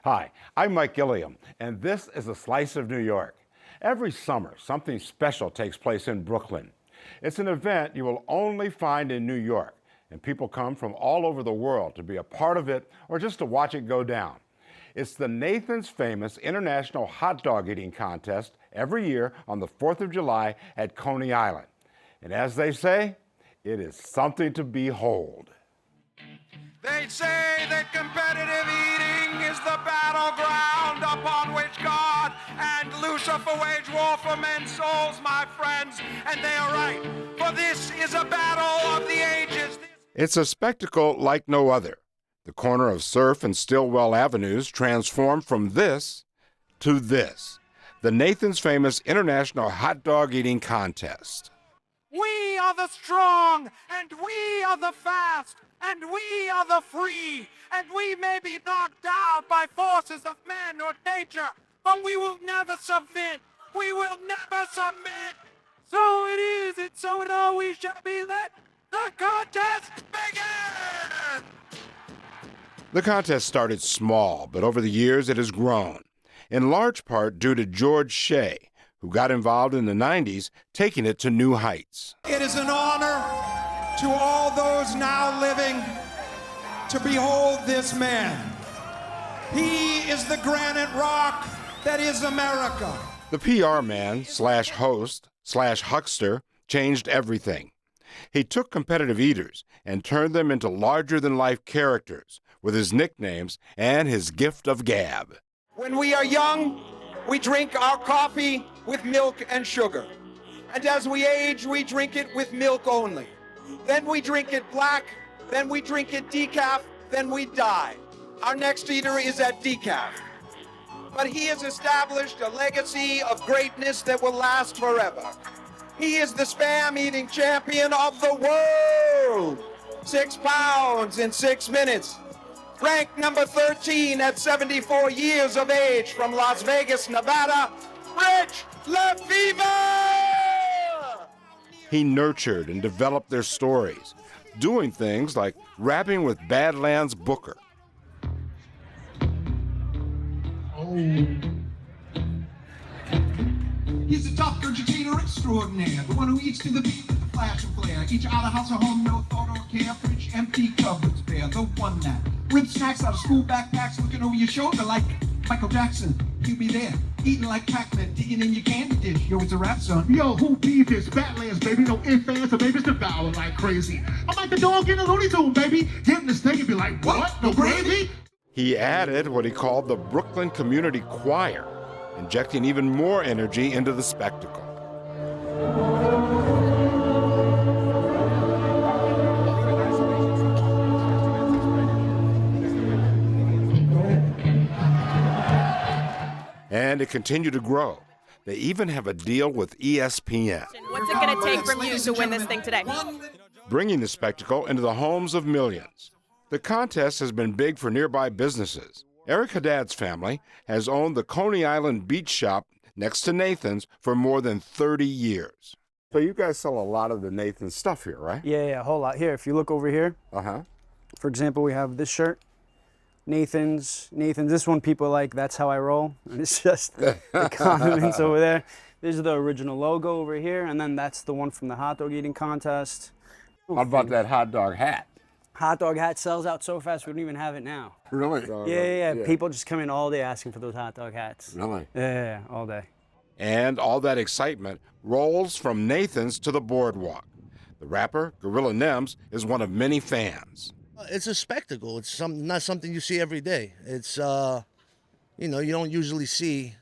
Hi, I'm Mike Gilliam, and this is a Slice of New York. Every summer, something special takes place in Brooklyn. It's an event you will only find in New York, and people come from all over the world to be a part of it or just to watch it go down. It's the Nathan's famous International Hot Dog Eating Contest every year on the 4th of July at Coney Island. And as they say, it is something to behold. They say that competitive eating is the battleground upon which God and Lucifer wage war for men's souls, my friends. And they are right, for this is a battle of the ages. It's a spectacle like no other. The corner of Surf and Stillwell Avenues transformed from this to this. The Nathan's famous International Hot Dog Eating Contest. We are the strong, and we are the fast, and we are the free, and we may be knocked down by forces of man or nature, but we will never submit. We will never submit. So it is, and so it always shall be. Let the contest begin! The contest started small, but over the years it has grown, in large part due to George Shea, who got involved in the 90s, taking it to new heights. It is an honor to all those now living to behold this man. He is the granite rock that is America. The PR man slash host slash huckster changed everything. He took competitive eaters and turned them into larger-than-life characters with his nicknames and his gift of gab. When we are young, we drink our coffee with milk and sugar. And as we age, we drink it with milk only. Then we drink it black, then we drink it decaf, then we die. Our next eater is at decaf. But he has established a legacy of greatness that will last forever. He is the Spam eating champion of the world. 6 pounds in 6 minutes. Ranked number 13 at 74 years of age from Las Vegas, Nevada, Rich Lefevre! He nurtured and developed their stories, doing things like rapping with Badlands Booker. He's a tough agitator extraordinaire, the one who eats to the beat with the flash and flare. Each out of house or home, no thought or care, fridge empty, cupboards bare, the one that ripped snacks out of school backpacks, looking over your shoulder like Michael Jackson. He'll be there, eating like Pac-Man, digging in your candy dish. Yo, it's a rap, son. Yo, who beat this? Badlands, baby. No ifs, ands, or babies devour like crazy. I'm like the dog in the Looney Tune, baby. Getting this thing and be like, what? No gravy? He added what he called the Brooklyn Community Choir, injecting even more energy into the spectacle. And it continued to grow. They even have a deal with ESPN. What's it going to take from you to win this thing today? Bringing the spectacle into the homes of millions. The contest has been big for nearby businesses. Eric Haddad's family has owned the Coney Island Beach Shop next to Nathan's for more than 30 years. So you guys sell a lot of the Nathan's stuff here, right? Yeah, a whole lot. Here, if you look over here, for example, we have this shirt, Nathan's. This one people like, that's how I roll. And it's just the condiments over there. This is the original logo over here, and then that's the one from the hot dog eating contest. How about that hot dog hat? Hot dog hat sells out so fast we don't even have it now. Really? Yeah. People just come in all day asking for those hot dog hats. Really? Yeah, all day. And all that excitement rolls from Nathan's to the Boardwalk. The rapper, Gorilla Nems, is one of many fans. It's a spectacle. It's not something you see every day. It's, you don't usually see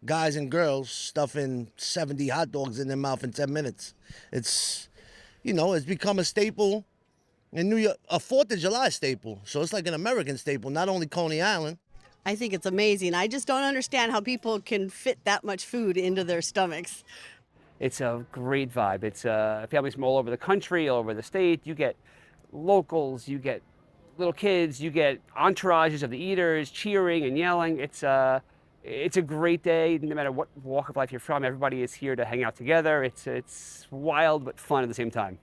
guys and girls stuffing 70 hot dogs in their mouth in 10 minutes. It's, it's become a staple in New York, a 4th of July staple. So it's like an American staple, not only Coney Island. I think it's amazing. I just don't understand how people can fit that much food into their stomachs. It's a great vibe. It's families from all over the country, all over the state. You get locals, you get little kids, you get entourages of the eaters cheering and yelling. It's a great day, no matter what walk of life you're from. Everybody is here to hang out together. It's wild but fun at the same time.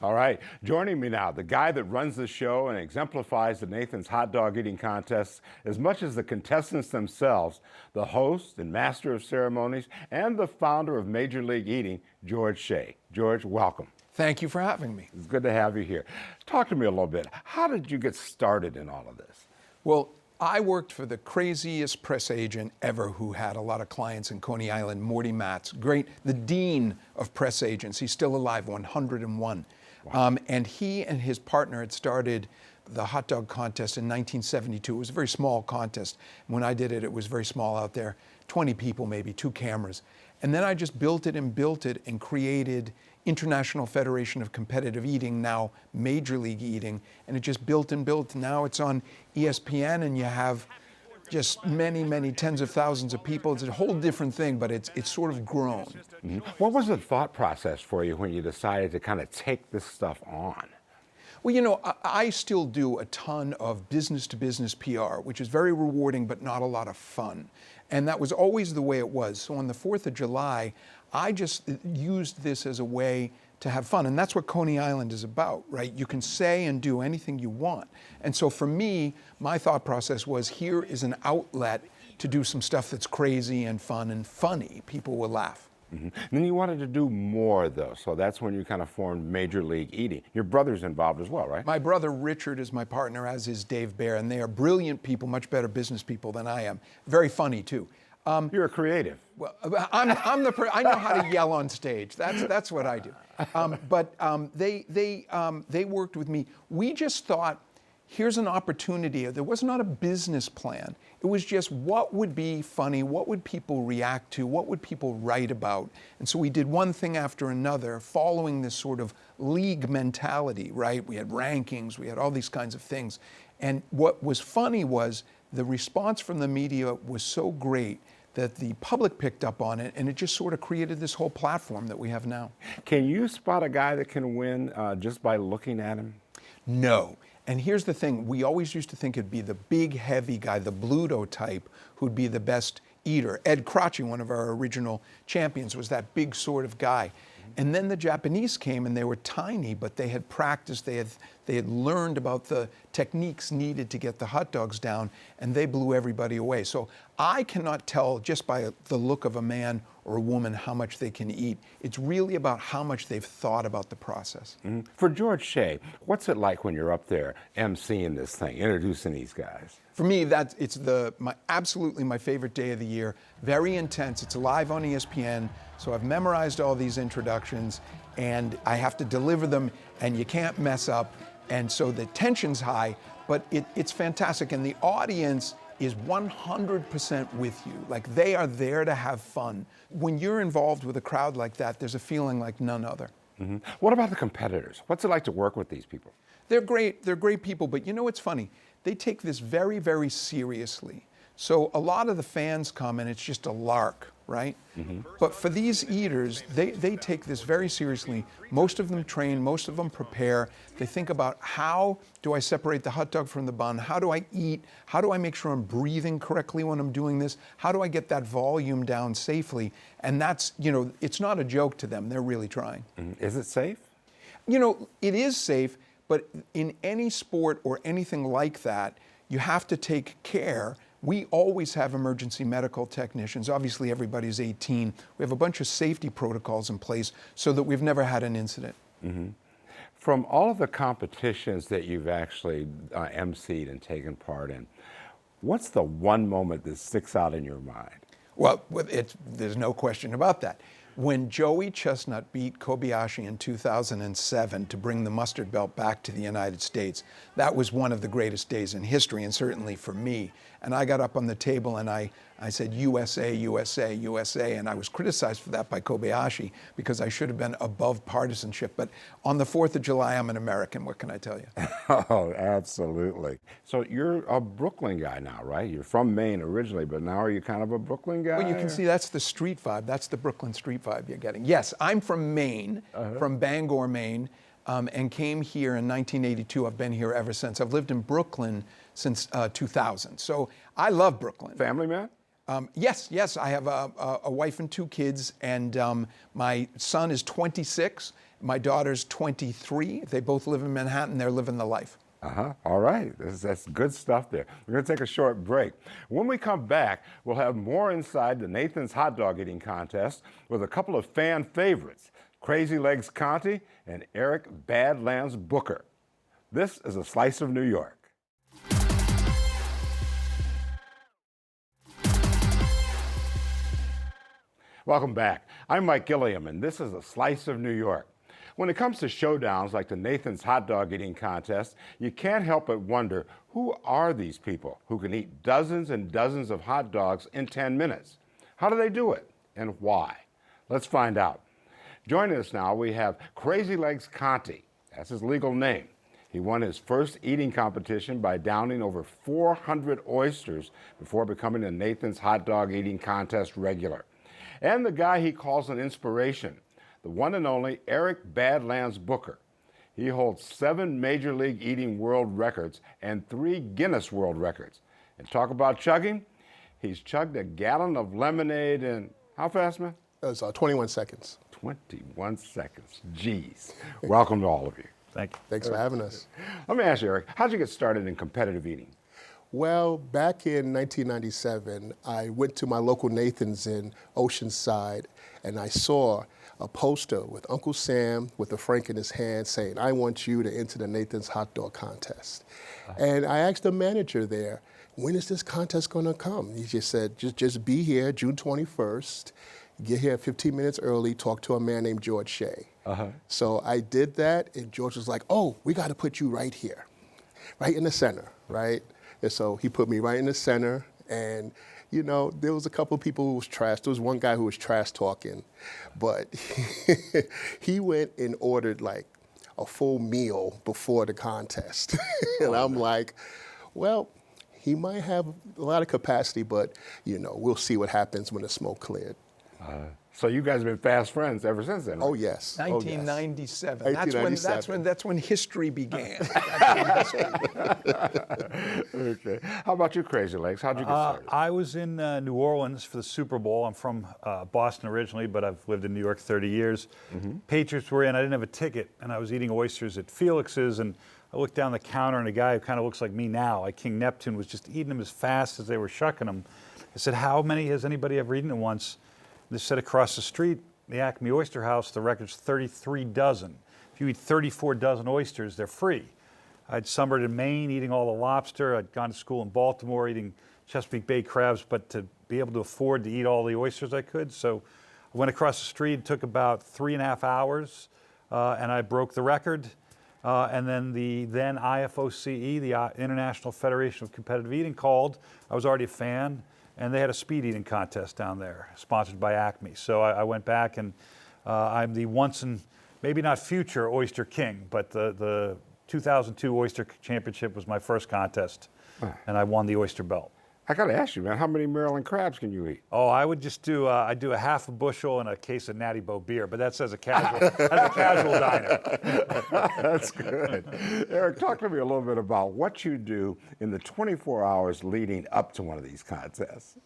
All right, joining me now, the guy that runs the show and exemplifies the Nathan's hot dog eating contests as much as the contestants themselves, the host and master of ceremonies, and the founder of Major League Eating, George Shea. George, welcome. Thank you for having me. It's good to have you here. Talk to me a little bit. How did you get started in all of this? Well, I worked for the craziest press agent ever who had a lot of clients in Coney Island, Morty Matz, the dean of press agents. He's still alive, 101. Wow. And he and his partner had started the hot dog contest in 1972. It was a very small contest. When I did it, it was very small out there, 20 people maybe, 2 cameras. And then I just built it and created International Federation of Competitive Eating, now Major League Eating, and it just built and built. Now it's on ESPN, and you have just many, many tens of thousands of people. It's a whole different thing, but it's sort of grown. Mm-hmm. What was the thought process for you when you decided to kind of take this stuff on? Well, you know, I still do a ton of business-to-business PR, which is very rewarding, but not a lot of fun. And that was always the way it was. So on the 4th of July, I just used this as a way to have fun. And that's what Coney Island is about, right? You can say and do anything you want. And so for me, my thought process was, here is an outlet to do some stuff that's crazy and fun and funny. People will laugh. Mm-hmm. And then you wanted to do more, though, so that's when you kind of formed Major League Eating. Your brother's involved as well, right? My brother Richard is my partner, as is Dave Baer, and they are brilliant people, much better business people than I am. Very funny, too. You're a creative. Well, I know how to yell on stage. That's what I do. But they worked with me. We just thought, here's an opportunity. There was not a business plan. It was just, what would be funny? What would people react to? What would people write about? And so we did one thing after another, following this sort of league mentality, right? We had rankings, we had all these kinds of things. And what was funny was the response from the media was so great that the public picked up on it, and it just sort of created this whole platform that we have now. Can you spot a guy that can win just by looking at him? No. And here's the thing, we always used to think it'd be the big, heavy guy, the Bluto type, who'd be the best eater. Ed Croce, one of our original champions, was that big sort of guy. And then the Japanese came, and they were tiny, but they had practiced, they had learned about the techniques needed to get the hot dogs down, and they blew everybody away. So I cannot tell just by the look of a man or a woman how much they can eat. It's really about how much they've thought about the process. Mm-hmm. For George Shea, what's it like when you're up there emceeing this thing, introducing these guys? For me, it's absolutely my favorite day of the year. Very intense. It's live on ESPN, so I've memorized all these introductions, and I have to deliver them, and you can't mess up. And so the tension's high, but it's fantastic, and the audience is 100% with you. Like, they are there to have fun. When you're involved with a crowd like that, there's a feeling like none other. Mm-hmm. What about the competitors? What's it like to work with these people? They're great people, but you know what's funny? They take this very, very seriously. So a lot of the fans come and it's just a lark, right? Mm-hmm. But for these eaters, they take this very seriously. Most of them train, most of them prepare. They think about, how do I separate the hot dog from the bun? How do I eat? How do I make sure I'm breathing correctly when I'm doing this? How do I get that volume down safely? And that's, it's not a joke to them. They're really trying. Mm-hmm. Is it safe? It is safe, but in any sport or anything like that, you have to take care. We always have emergency medical technicians. Obviously, everybody's 18. We have a bunch of safety protocols in place so that we've never had an incident. Mm-hmm. From all of the competitions that you've actually emceed and taken part in, what's the one moment that sticks out in your mind? Well, there's no question about that. When Joey Chestnut beat Kobayashi in 2007 to bring the mustard belt back to the United States, that was one of the greatest days in history, and certainly for me. And I got up on the table and I said, USA, USA, USA, and I was criticized for that by Kobayashi because I should have been above partisanship. But on the 4th of July, I'm an American. What can I tell you? Oh, absolutely. So you're a Brooklyn guy now, right? You're from Maine originally, but now are you kind of a Brooklyn guy? Well, you can see that's the street vibe. That's the Brooklyn street vibe you're getting. Yes, I'm from Maine, from Bangor, Maine. and came here in 1982. I've been here ever since. I've lived in Brooklyn since 2000. So I love Brooklyn. Family man? Yes. I have a wife and 2 kids, and my son is 26. My daughter's 23. They both live in Manhattan. They're living the life. All right. That's good stuff there. We're going to take a short break. When we come back, we'll have more inside the Nathan's hot dog eating contest with a couple of fan favorites, Crazy Legs Conti and Eric Badlands Booker. This is a Slice of New York. Welcome back. I'm Mike Gilliam, and this is a Slice of New York. When it comes to showdowns like the Nathan's hot dog eating contest, you can't help but wonder, who are these people who can eat dozens and dozens of hot dogs in 10 minutes? How do they do it, and why? Let's find out. Joining us now, we have Crazy Legs Conti. That's his legal name. He won his first eating competition by downing over 400 oysters before becoming a Nathan's hot dog eating contest regular. And the guy he calls an inspiration, the one and only Eric Badlands Booker. He holds 7 Major League Eating world records and 3 Guinness World Records. And talk about chugging, he's chugged a gallon of lemonade in, how fast, man? It was 21 seconds. 21 seconds. Jeez. Welcome to all of you. Thank you. Thanks for having us. Let me ask you, Eric, how'd you get started in competitive eating? Well, back in 1997, I went to my local Nathan's in Oceanside, and I saw a poster with Uncle Sam with a frank in his hand saying, "I want you to enter the Nathan's hot dog contest." And I asked the manager there, "When is this contest going to come?" He just said, just be here June 21st, get here 15 minutes early, talk to a man named George Shea. So I did that, and George was like, "Oh, we got to put you right here, right in the center, right?" And so he put me right in the center, and you know, there was a couple of people who was trash. There was one guy who was trash talking, but he went and ordered like a full meal before the contest. And I'm like, well, he might have a lot of capacity, but you know, we'll see what happens when the smoke cleared. So you guys have been fast friends ever since then, right? Oh yes. 1997. Oh, yes. That's when history began. Okay. How about you, Crazy Legs? How'd you get started? I was in New Orleans for the Super Bowl. I'm from Boston originally, but I've lived in New York 30 years. Patriots were in. I didn't have a ticket, and I was eating oysters at Felix's, and I looked down the counter, and a guy who kind of looks like me now, like King Neptune, was just eating them as fast as they were shucking them. I said, "How many has anybody ever eaten at once?" They said across the street, the Acme Oyster House, the record's 33 dozen. If you eat 34 dozen oysters, they're free. I'd summered in Maine eating all the lobster. I'd gone to school in Baltimore eating Chesapeake Bay crabs, but to be able to afford to eat all the oysters I could. So I went across the street. It took about 3.5 hours, and I broke the record. And then the then IFOCE, the International Federation of Competitive Eating, called. I was already a fan. And they had a speed eating contest down there, sponsored by Acme. So I went back, and I'm the once and maybe not future Oyster King, but the 2002 Oyster Championship was my first contest, and I won the oyster belt. I got to ask you, man, how many Maryland crabs can you eat? Oh, I would just do I do a half a bushel and a case of Natty Bo beer, but that's as a casual diner. That's good. Eric, talk to me a little bit about what you do in the 24 hours leading up to one of these contests.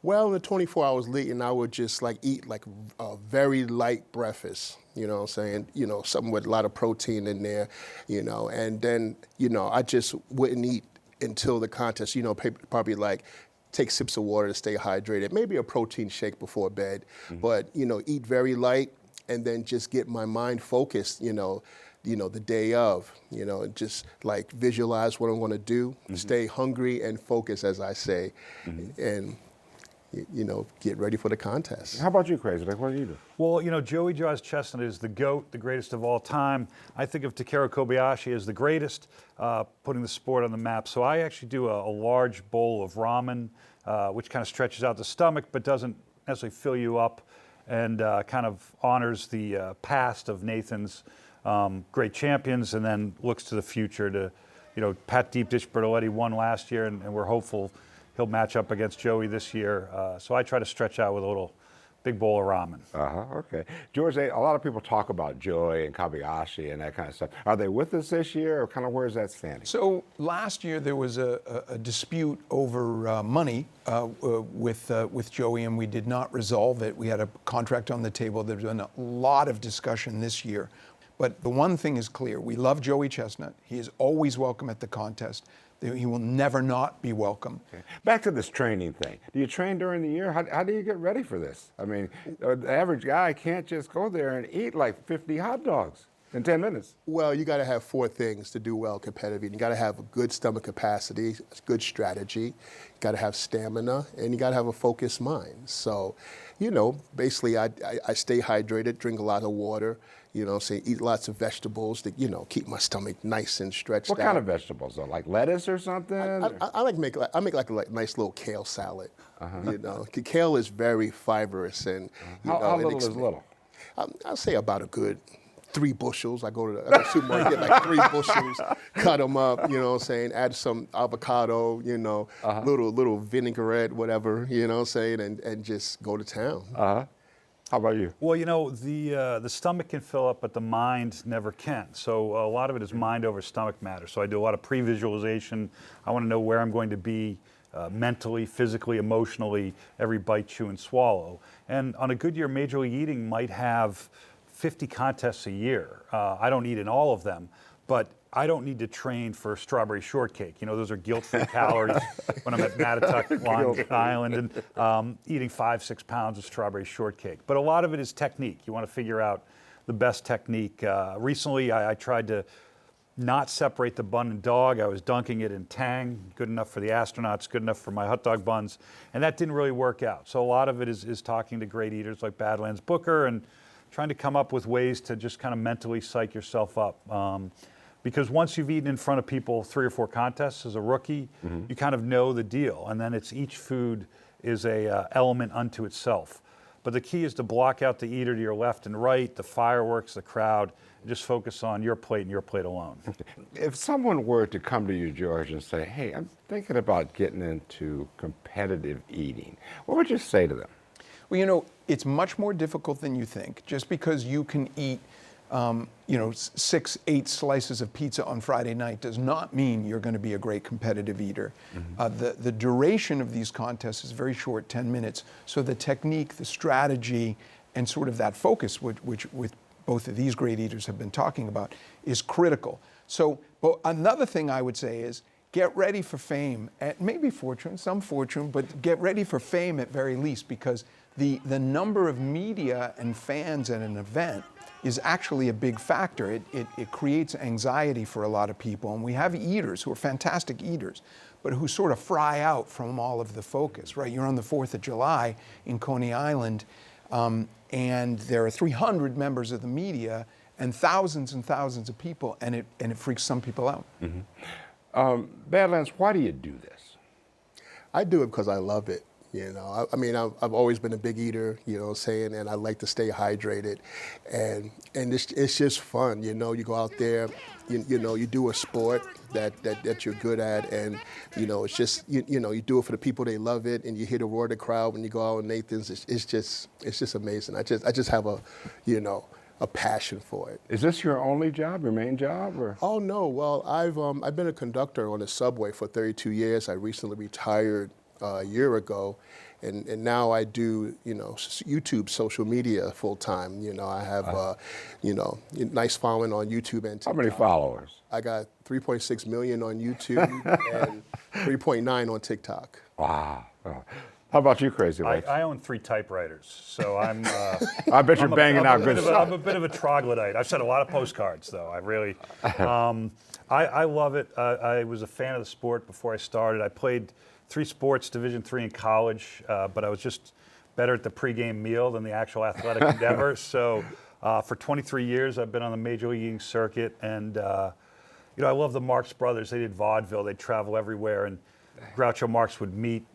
Well, in the 24 hours leading, I would just like eat like a very light breakfast, you know what I'm saying? You know, something with a lot of protein in there, you know, and then, you know, I just wouldn't eat until the contest, you know, probably like take sips of water to stay hydrated, maybe a protein shake before bed, but, you know, eat very light and then just get my mind focused, you know, the day of, you know, just like visualize what I'm going to do, stay hungry and focused, as I say, and, you know, get ready for the contest. How about you, Crazy? Like, what do you do? Well, you know, Joey Jaws Chestnut is the GOAT, the greatest of all time. I think of Takeru Kobayashi as the greatest, putting the sport on the map. So I actually do a large bowl of ramen, which kind of stretches out the stomach, but doesn't necessarily fill you up, and kind of honors the past of Nathan's great champions, and then looks to the future to, you know, Pat Deep Dish Bertoletti won last year, and we're hopeful he'll match up against Joey this year. So I try to stretch out with a little big bowl of ramen. Okay. George, a lot of people talk about Joy and Kabayashi and that kind of stuff. Are they with us this year, or kind of where's that standing? So last year there was a dispute over money with Joey, and we did not resolve it. We had a contract on the table. There's been a lot of discussion this year. But the one thing is clear. We love Joey Chestnut. He is always welcome at the contest. He will never not be welcome. Okay. Back to this training thing. Do you train during the year? How do you get ready for this? I mean, the average guy can't just go there and eat like 50 hot dogs in 10 minutes. Well, you got to have 4 things to do well competitively. You got to have a good stomach capacity, good strategy. You got to have stamina, and you got to have a focused mind. So, you know, basically I stay hydrated, drink a lot of water, you know, eat lots of vegetables to, you know, keep my stomach nice and stretched out. What kind of vegetables, though? Like lettuce or something? I make like a nice little kale salad. You know, kale is very fibrous, and you know, how little is little? I'll say about a good 3 bushels. I go to the supermarket, get like 3 bushels, cut them up, you know what I'm saying, add some avocado, you know, little vinaigrette, whatever, you know what I'm saying, and just go to town. How about you? Well, you know, the stomach can fill up, but the mind never can. So a lot of it is mind over stomach matter. So I do a lot of pre-visualization. I want to know where I'm going to be mentally, physically, emotionally, every bite, chew, and swallow. And on a good year, Major League Eating might have 50 contests a year. I don't eat in all of them, but I don't need to train for strawberry shortcake. You know, those are guilt-free calories when I'm at Mattatuck, Long Island, and eating 5-6 pounds of strawberry shortcake. But a lot of it is technique. You want to figure out the best technique. Recently, I tried to not separate the bun and dog. I was dunking it in Tang, good enough for the astronauts, good enough for my hot dog buns, and that didn't really work out. So a lot of it is talking to great eaters like Badlands Booker and trying to come up with ways to just kind of mentally psych yourself up. Because once you've eaten in front of people 3 or 4 contests as a rookie, you kind of know the deal. And then each food is a element unto itself. But the key is to block out the eater to your left and right, the fireworks, the crowd, and just focus on your plate and your plate alone. If someone were to come to you, George, and say, hey, I'm thinking about getting into competitive eating, what would you say to them? Well, you know, it's much more difficult than you think. Just because you can eat you know, 6, 8 slices of pizza on Friday night does not mean you're going to be a great competitive eater. The duration of these contests is very short, 10 minutes. So the technique, the strategy, and sort of that focus, which both of these great eaters have been talking about, is critical. So but another thing I would say is get ready for fame, and maybe fortune, some fortune, but get ready for fame at very least, because the number of media and fans at an event is actually a big factor. It creates anxiety for a lot of people. And we have eaters who are fantastic eaters, but who sort of fry out from all of the focus, right? You're on the 4th of July in Coney Island, and there are 300 members of the media and thousands of people, and it freaks some people out. Badlands, why do you do this? I do it because I love it. You know, I mean, I've always been a big eater, you know what I'm saying, and I like to stay hydrated, and it's just fun, you know. You go out there, you know, you do a sport that you're good at, and you know, it's just you know, you do it for the people, they love it, and you hear the roar of the crowd when you go out with Nathan's. It's just amazing. I just have a, you know, a passion for it. Is this your only job, your main job, or? Oh no, well I've been a conductor on the subway for 32 years. I recently retired a year ago, and now I do, you know, YouTube social media full time. You know, I have you know, nice following on YouTube and TikTok. How many followers? I got 3.6 million on YouTube and 3.9 on TikTok. Wow. How about you, Crazy Legs? I own 3 typewriters, so I'm. I bet you're banging out good stuff. I'm a bit of a troglodyte. I've sent a lot of postcards, though. I really, I love it. I was a fan of the sport before I started. I played 3 sports, Division III in college, but I was just better at the pregame meal than the actual athletic endeavor. So for 23 years, I've been on the Major League Eating circuit, and you know, I love the Marx Brothers. They did vaudeville. They'd travel everywhere, and Groucho Marx would meet,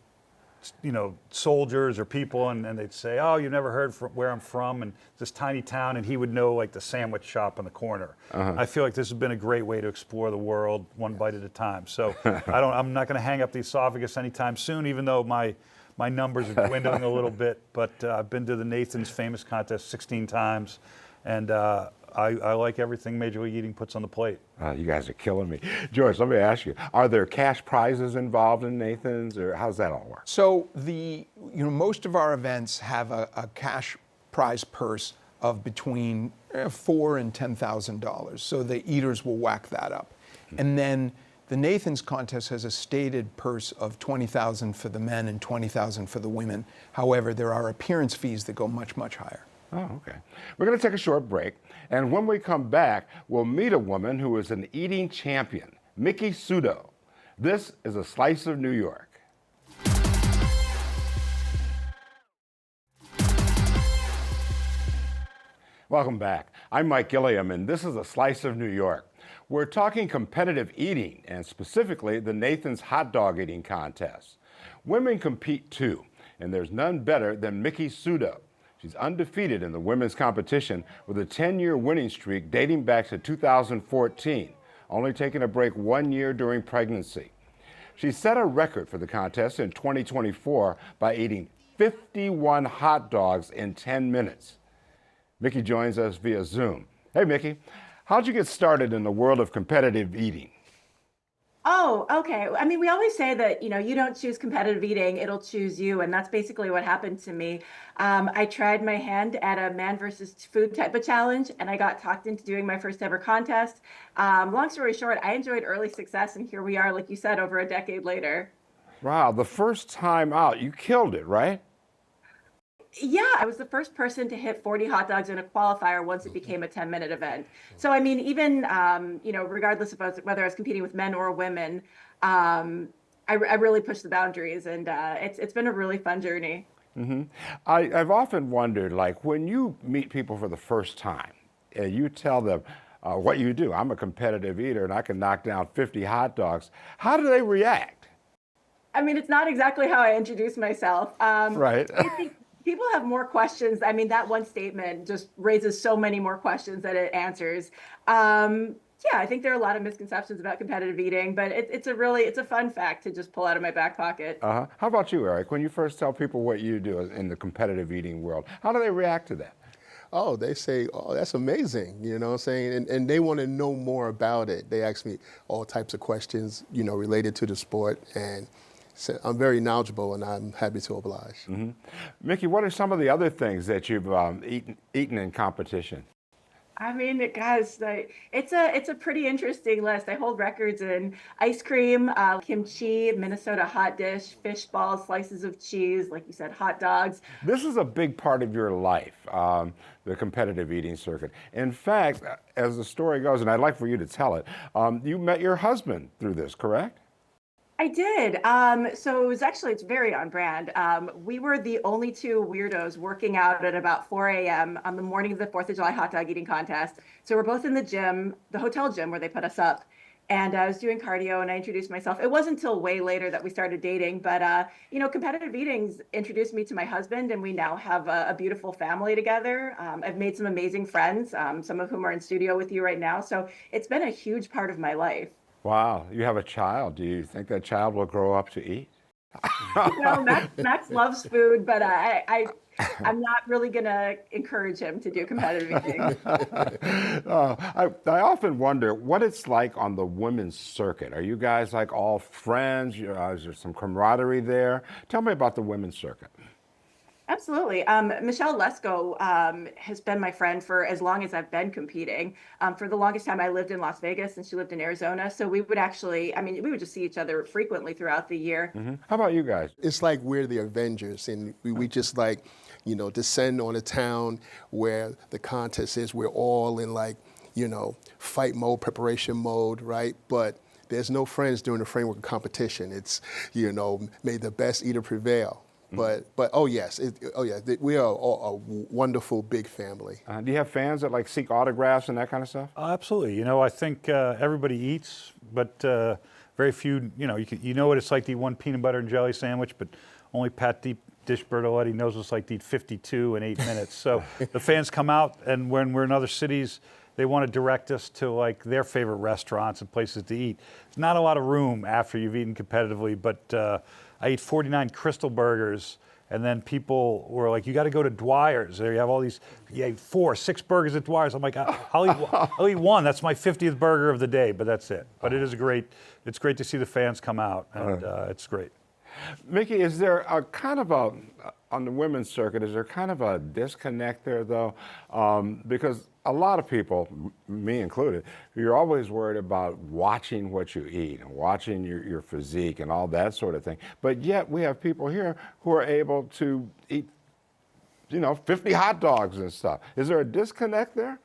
you know, soldiers or people, and they'd say, oh, you've never heard from where I'm from, and this tiny town, and he would know like the sandwich shop on the corner. I feel like this has been a great way to explore the world one bite at a time. So I'm not going to hang up the esophagus anytime soon, even though my my numbers are dwindling a little bit, but I've been to the Nathan's Famous contest 16 times, and I like everything Major League Eating puts on the plate. You guys are killing me. George, let me ask you, are there cash prizes involved in Nathan's, or how's that all work? So most of our events have a cash prize purse of between $4,000 and $10,000. So the eaters will whack that up. And then the Nathan's contest has a stated purse of $20,000 for the men and $20,000 for the women. However, there are appearance fees that go much, much higher. Oh, okay. We're going to take a short break, and when we come back, we'll meet a woman who is an eating champion, Miki Sudo. This is A Slice of New York. Welcome back. I'm Mike Gilliam, and this is A Slice of New York. We're talking competitive eating, and specifically the Nathan's hot dog eating contest. Women compete too, and there's none better than Miki Sudo. She's undefeated in the women's competition with a 10-year winning streak dating back to 2014, only taking a break 1 year during pregnancy. She set a record for the contest in 2024 by eating 51 hot dogs in 10 minutes. Miki joins us via Zoom. Hey, Miki, how'd you get started in the world of competitive eating? Oh, okay. I mean, we always say that, you don't choose competitive eating, it'll choose you. And that's basically what happened to me. I tried my hand at a man versus food type of challenge, and I got talked into doing my first ever contest. Long story short, I enjoyed early success, and here we are, like you said, over a decade later. Wow, the first time out, you killed it, right? Yeah, I was the first person to hit 40 hot dogs in a qualifier once it became a 10-minute event. So, I mean, even, regardless of whether I was competing with men or women, I really pushed the boundaries, and it's been a really fun journey. Mm-hmm. I've often wondered, like, when you meet people for the first time, and you tell them what you do, I'm a competitive eater and I can knock down 50 hot dogs, how do they react? I mean, it's not exactly how I introduce myself. Right. I think people have more questions. I mean, that one statement just raises so many more questions that it answers. Yeah, I think there are a lot of misconceptions about competitive eating, but it's a fun fact to just pull out of my back pocket. How about you, Eric? When you first tell people what you do in the competitive eating world, how do they react to that? Oh, they say, oh, that's amazing, you know what I'm saying? And they want to know more about it. They ask me all types of questions, related to the sport, and so I'm very knowledgeable, and I'm happy to oblige. Mm-hmm. Miki, what are some of the other things that you've eaten in competition? I mean, guys, it's a pretty interesting list. I hold records in ice cream, kimchi, Minnesota hot dish, fish balls, slices of cheese, like you said, hot dogs. This is a big part of your life, the competitive eating circuit. In fact, as the story goes, and I'd like for you to tell it, you met your husband through this, correct? I did. So it's very on brand. We were the only two weirdos working out at about 4 a.m. on the morning of the 4th of July hot dog eating contest. So we're both in the gym, the hotel gym where they put us up. And I was doing cardio, and I introduced myself. It wasn't until way later that we started dating, but competitive eating's introduced me to my husband, and we now have a beautiful family together. I've made some amazing friends, some of whom are in studio with you right now. So it's been a huge part of my life. Wow, you have a child. Do you think that child will grow up to eat? Well, Max loves food, but I'm not really going to encourage him to do competitive eating. I often wonder what it's like on the women's circuit. Are you guys like all friends? Is there some camaraderie there? Tell me about the women's circuit. Absolutely. Michelle Lesko has been my friend for as long as I've been competing. For the longest time, I lived in Las Vegas and she lived in Arizona. So we would we would just see each other frequently throughout the year. Mm-hmm. How about you guys? It's like we're the Avengers, and we just descend on a town where the contest is. We're all in fight mode, preparation mode, right? But there's no friends during the framework of competition. It's, may the best eater prevail. But oh yes, we are a wonderful big family. Do you have fans that seek autographs and that kind of stuff? Absolutely. I think everybody eats, but very few. You know what it's like to eat one peanut butter and jelly sandwich, but only Pat Dish Bertoletti knows what it's like to eat 52 in 8 minutes. So the fans come out, and when we're in other cities, they want to direct us to like their favorite restaurants and places to eat. There's not a lot of room after you've eaten competitively, but I ate 49 Crystal burgers. And then people were like, you got to go to Dwyer's. There you have all these, you ate 4, 6 burgers at Dwyer's. I'm like, I'll eat one. That's my 50th burger of the day, but that's it. But it is it's great to see the fans come out, and it's great. Miki, is there a kind of a, on the women's circuit, is there kind of a disconnect there though? Because a lot of people, me included, you're always worried about watching what you eat and watching your physique and all that sort of thing. But yet we have people here who are able to eat, 50 hot dogs and stuff. Is there a disconnect there?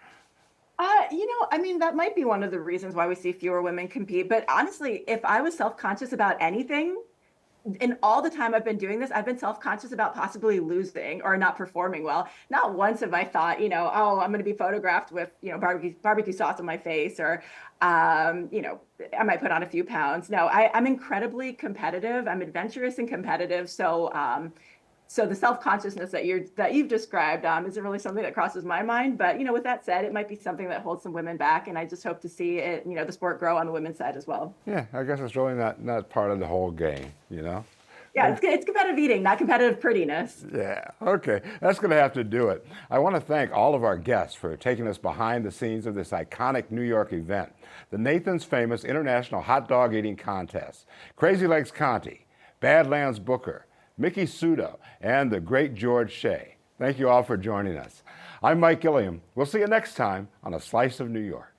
I mean, that might be one of the reasons why we see fewer women compete. But honestly, if I was self-conscious about anything, in all the time I've been doing this, I've been self-conscious about possibly losing or not performing well. Not once have I thought, oh, I'm going to be photographed with, barbecue sauce on my face, or, I might put on a few pounds. No, I'm incredibly competitive. I'm adventurous and competitive. So the self-consciousness that you've described isn't really something that crosses my mind. But with that said, it might be something that holds some women back, and I just hope to see it, the sport grow on the women's side as well. Yeah, I guess it's really not part of the whole game, Yeah, it's competitive eating, not competitive prettiness. Yeah, okay, that's going to have to do it. I want to thank all of our guests for taking us behind the scenes of this iconic New York event, the Nathan's Famous International Hot Dog Eating Contest. Crazy Legs Conti, Badlands Booker, Miki Sudo, and the great George Shea. Thank you all for joining us. I'm Mike Gilliam. We'll see you next time on A Slice of New York.